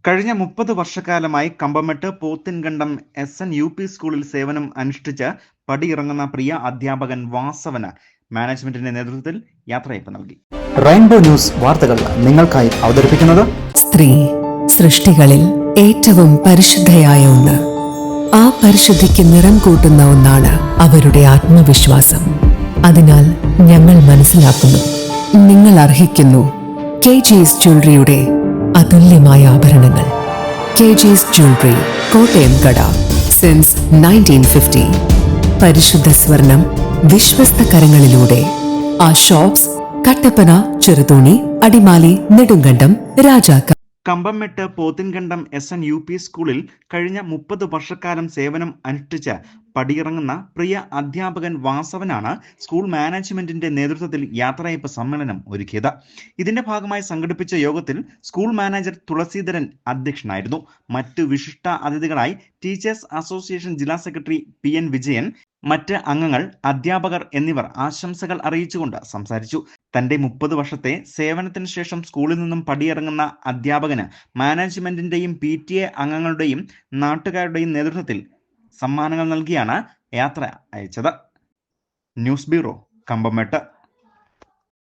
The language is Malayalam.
കഴിഞ്ഞ 30 വർഷക്കാലമായി കമ്പമെട്ട് പോത്തിൻകണ്ടം SN UP സ്കൂളിൽ സേവനം അനുഷ്ഠിച്ച് പടിയിറങ്ങുന്ന പ്രിയ അധ്യാപകൻ വാസവന് മാനേജ്മെന്റിന്റെ നേതൃത്വത്തിൽ യാത്രയയപ്പ് നൽകി. റെയിൻബോ ന്യൂസ് വാർത്തകൾ നിങ്ങൾക്കായി അവതരിപ്പിക്കുന്നത് സ്ത്രീ സൃഷ്ടികളിൽ ഏറ്റവും പരിശുദ്ധയായ ഒന്ന്. ആ പരിശുദ്ധിക്ക് നിറം കൂട്ടുന്ന ഒന്നാണ് അവരുടെ ആത്മവിശ്വാസം. അതിനാൽ ഞങ്ങൾ മനസ്സിലാക്കുന്നു, നിങ്ങൾ അർഹിക്കുന്നു KGS ജ്വല്ലറിയുടെ അതുല്യമായ ആഭരണങ്ങൾ. KGS ജ്വല്ലറി, കോട്ടയം കട, സിൻസ് 1950. പരിശുദ്ധ സ്വർണം വിശ്വസ്ത കരങ്ങളിലൂടെ. ആ shops Kattappana, Cheruthoni, Adimali, Nedumkandam, Rajakkad. Kambammettu Pothinkandam SN UP സ്കൂളിൽ കഴിഞ്ഞ 30 വർഷക്കാലം സേവനം അനുഷ്ഠിച്ച് പടിയിറങ്ങുന്ന പ്രിയ അധ്യാപകൻ വാസവനാണ് സ്കൂൾ മാനേജ്മെന്റിന്റെ നേതൃത്വത്തിൽ യാത്രയയപ്പ് സമ്മേളനം ഒരുക്കിയത്. ഇതിന്റെ ഭാഗമായി സംഘടിപ്പിച്ച യോഗത്തിൽ സ്കൂൾ മാനേജർ തുളസീധരൻ അധ്യക്ഷനായിരുന്നു. മറ്റു വിശിഷ്ട അതിഥികളായി ടീച്ചേഴ്സ് അസോസിയേഷൻ ജില്ലാ സെക്രട്ടറി PN വിജയൻ, മറ്റ് അംഗങ്ങൾ, അധ്യാപകർ എന്നിവർ ആശംസകൾ അറിയിച്ചുകൊണ്ട് സംസാരിച്ചു. തന്റെ 30 വർഷത്തെ സേവനത്തിന് ശേഷം സ്കൂളിൽ നിന്നും പടിയിറങ്ങുന്ന അധ്യാപകന് മാനേജ്മെന്റിന്റെയും PTA അംഗങ്ങളുടെയും നാട്ടുകാരുടെയും നേതൃത്വത്തിൽ സമ്മാനങ്ങൾ നൽകിയാണ് യാത്ര അയച്ചത്. News bureau, Kambammettu.